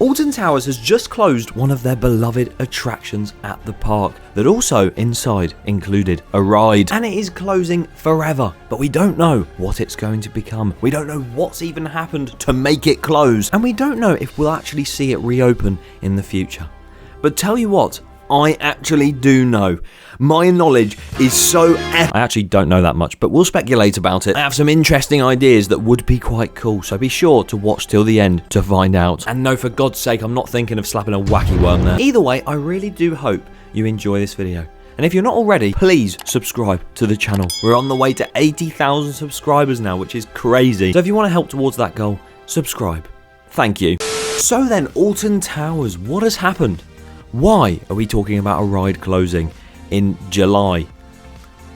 Alton Towers has just closed one of their beloved attractions at the park that also inside included a ride, and it is closing forever, but we don't know what it's going to become. We don't know what's even happened to make it close, and we don't know if we'll actually see it reopen in the future. But tell you what, I actually do know. My knowledge is so I actually don't know that much, but we'll speculate about it. I have some interesting ideas that would be quite cool, so be sure to watch till the end to find out. And no, for God's sake, I'm not thinking of slapping a wacky worm there. Either way, I really do hope you enjoy this video. And if you're not already, please subscribe to the channel. We're on the way to 80,000 subscribers now, which is crazy. So if you want to help towards that goal, subscribe. Thank you. So then, Alton Towers, what has happened? Why are we talking about a ride closing in July?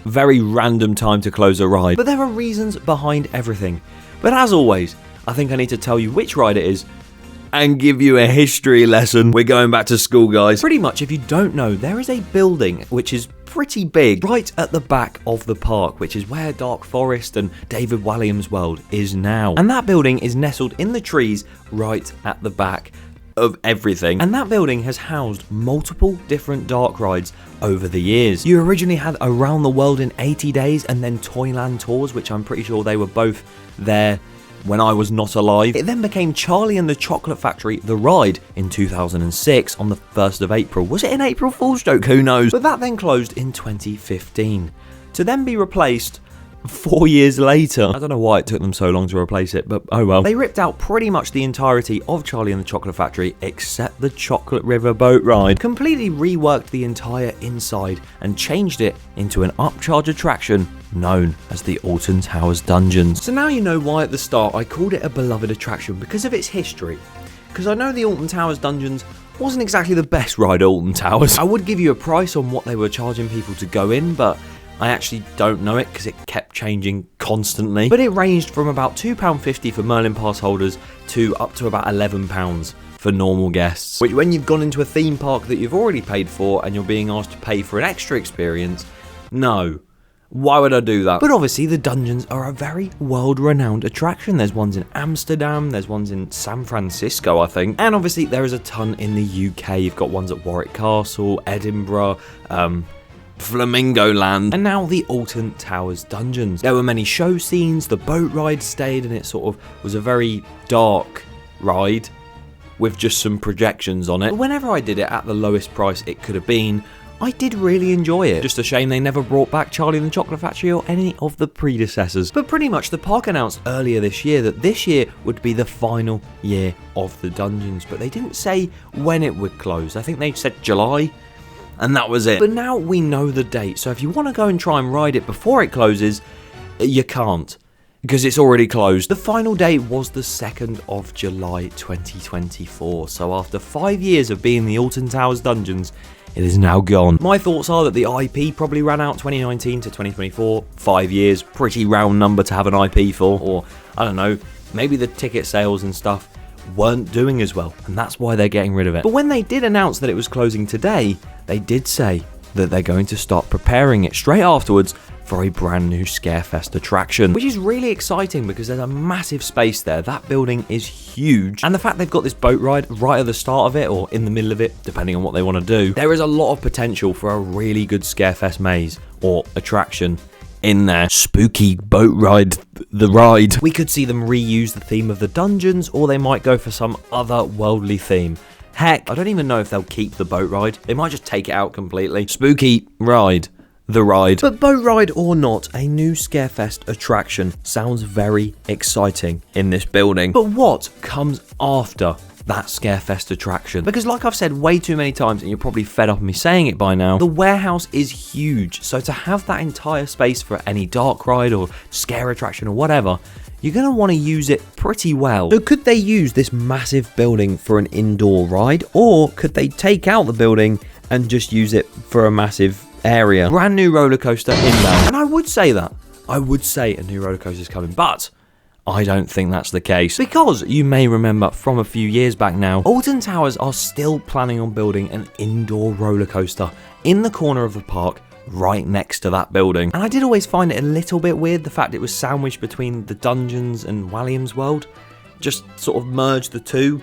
Very random time to close a ride, but there are reasons behind everything. But as always, I think I need to tell you which ride it is and give you a history lesson. We're going back to school, guys. Pretty much, if you don't know, there is a building which is pretty big right at the back of the park, which is where Dark Forest and David Walliams' world is now. And that building is nestled in the trees right at the back of everything, and that building has housed multiple different dark rides over the years. You originally had Around the World in 80 Days and then Toyland Tours, which I'm pretty sure they were both there when I was not alive. It then became Charlie and the Chocolate Factory, the ride, in 2006 on the 1st of April. Was it an April Fool's joke? Who knows? But that then closed in 2015 to then be replaced 4 years later. I don't know why it took them so long to replace it, but oh well. They ripped out pretty much the entirety of Charlie and the Chocolate Factory except the Chocolate River boat ride, completely reworked the entire inside and changed it into an upcharge attraction known as the Alton Towers Dungeons. So now you know why at the start I called it a beloved attraction, because of its history. Because I know the Alton Towers Dungeons wasn't exactly the best ride at Alton Towers. I would give you a price on what they were charging people to go in, but I actually don't know it because it kept changing constantly. But it ranged from about £2.50 for Merlin Pass holders to up to about £11 for normal guests. Which, when you've gone into a theme park that you've already paid for and you're being asked to pay for an extra experience, no. Why would I do that? But obviously the dungeons are a very world-renowned attraction. There's ones in Amsterdam, there's ones in San Francisco, I think. And obviously there is a ton in the UK. You've got ones at Warwick Castle, Edinburgh, Flamingo Land, and now the Alton Towers Dungeons. There were many show scenes, the boat ride stayed, and it sort of was a very dark ride with just some projections on it. But whenever I did it at the lowest price it could have been, I did really enjoy it. Just a shame they never brought back Charlie and the Chocolate Factory or any of the predecessors. But pretty much the park announced earlier this year that this year would be the final year of the dungeons, but they didn't say when it would close. I think they said July, and that was it. But now we know the date, so if you want to go and try and ride it before it closes, you can't, because it's already closed. The final day was the 2nd of July 2024, so after 5 years of being the Alton Towers Dungeons, it is now gone. My thoughts are that the IP probably ran out 2019 to 2024, 5 years, pretty round number to have an IP for, or I don't know, maybe the ticket sales and stuff weren't doing as well, and that's why they're getting rid of it. But when they did announce that it was closing today, they did say that they're going to start preparing it straight afterwards for a brand new Scarefest attraction, which is really exciting because there's a massive space there. That building is huge, and the fact they've got this boat ride right at the start of it or in the middle of it, depending on what they want to do, there is a lot of potential for a really good Scarefest maze or attraction in there. Spooky boat ride, the ride. We could see them reuse the theme of the dungeons, or they might go for some other worldly theme. Heck, I don't even know if they'll keep the boat ride. They might just take it out completely. Spooky ride, the ride. But boat ride or not, a new Scarefest attraction sounds very exciting in this building. But what comes after that Scarefest attraction? Because like I've said way too many times, and you're probably fed up of me saying it by now, the warehouse is huge. So to have that entire space for any dark ride or scare attraction or whatever, you're going to want to use it pretty well. So could they use this massive building for an indoor ride, or could they take out the building and just use it for a massive area? Brand new roller coaster inbound. And I would say that. I would say a new roller coaster is coming, but I don't think that's the case, because you may remember from a few years back now, Alton Towers are still planning on building an indoor roller coaster in the corner of the park right next to that building. And I did always find it a little bit weird, the fact it was sandwiched between the dungeons and Walliams' world, just sort of merged the two.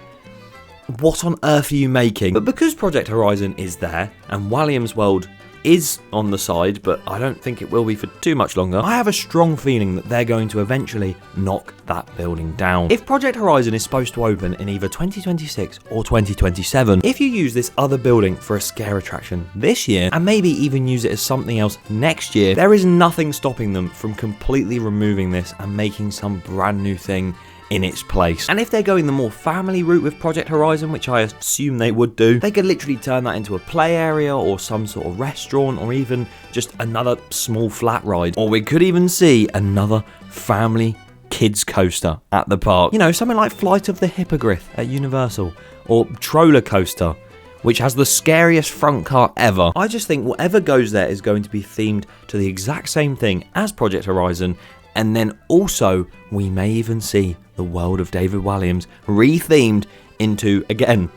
what on earth are you making? But because Project Horizon is there, and Williams World is on the side, but I don't think it will be for too much longer, I have a strong feeling that they're going to eventually knock that building down. If Project Horizon is supposed to open in either 2026 or 2027, if you use this other building for a scare attraction this year, and maybe even use it as something else next year, there is nothing stopping them from completely removing this and making some brand new thing in its place. And if they're going the more family route with Project Horizon, which I assume they would do, they could literally turn that into a play area or some sort of restaurant or even just another small flat ride. Or we could even see another family kids coaster at the park. You know, something like Flight of the Hippogriff at Universal or Troller Coaster, which has the scariest front car ever. I just think whatever goes there is going to be themed to the exact same thing as Project Horizon. And then also, we may even see the world of David Walliams rethemed into, again,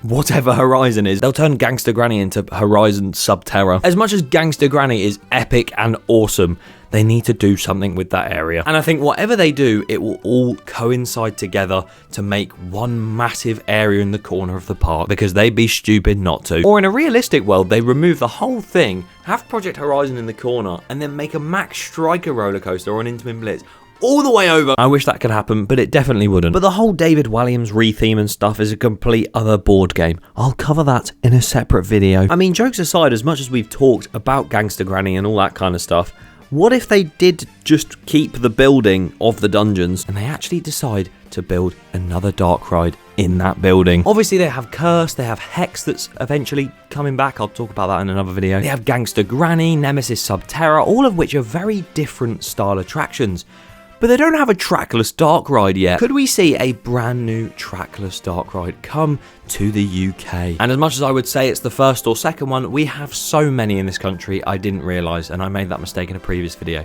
whatever Horizon is. They'll turn Gangster Granny into Horizon Subterra. As much as Gangster Granny is epic and awesome, they need to do something with that area. And I think whatever they do, it will all coincide together to make one massive area in the corner of the park, because they'd be stupid not to. Or in a realistic world, they remove the whole thing, have Project Horizon in the corner, and then make a Max Striker roller coaster or an Intamin Blitz all the way over. I wish that could happen, but it definitely wouldn't. But the whole David Walliams retheme and stuff is a complete other board game. I'll cover that in a separate video. I mean, jokes aside, as much as we've talked about Gangster Granny and all that kind of stuff, what if they did just keep the building of the dungeons and they actually decide to build another dark ride in that building? Obviously, they have Curse, they have Hex that's eventually coming back. I'll talk about that in another video. They have Gangster Granny, Nemesis Subterra, all of which are very different style attractions. But they don't have a trackless dark ride yet. Could we see a brand new trackless dark ride come to the UK? And as much as I would say it's the first or second one, we have so many in this country I didn't realise, and I made that mistake in a previous video.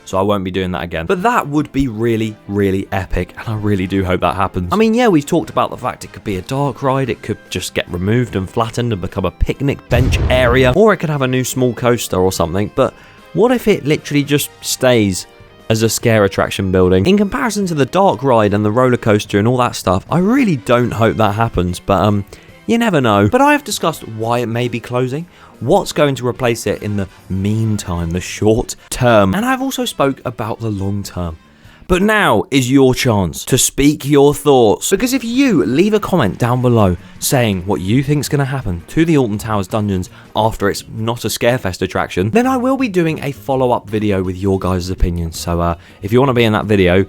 So I won't be doing that again. But that would be really, really epic, and I really do hope that happens. I mean, yeah, we've talked about the fact it could be a dark ride, it could just get removed and flattened and become a picnic bench area, or it could have a new small coaster or something, but what if it literally just stays as a scare attraction building? In comparison to the dark ride and the roller coaster and all that stuff, I really don't hope that happens, but you never know. But I have discussed why it may be closing, what's going to replace it in the meantime, the short term, and I've also spoke about the long term. But now is your chance to speak your thoughts, because if you leave a comment down below saying what you think's going to happen to the Alton Towers dungeons after it's not a Scarefest attraction, then I will be doing a follow-up video with your guys' opinions. So if you want to be in that video,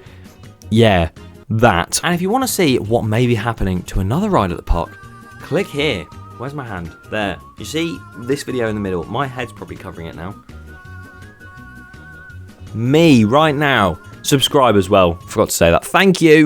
yeah, that. And if you want to see what may be happening to another ride at the park, click here. Where's my hand? There. You see this video in the middle? My head's probably covering it now. Me, right now. Subscribe as well. Forgot to say that. Thank you.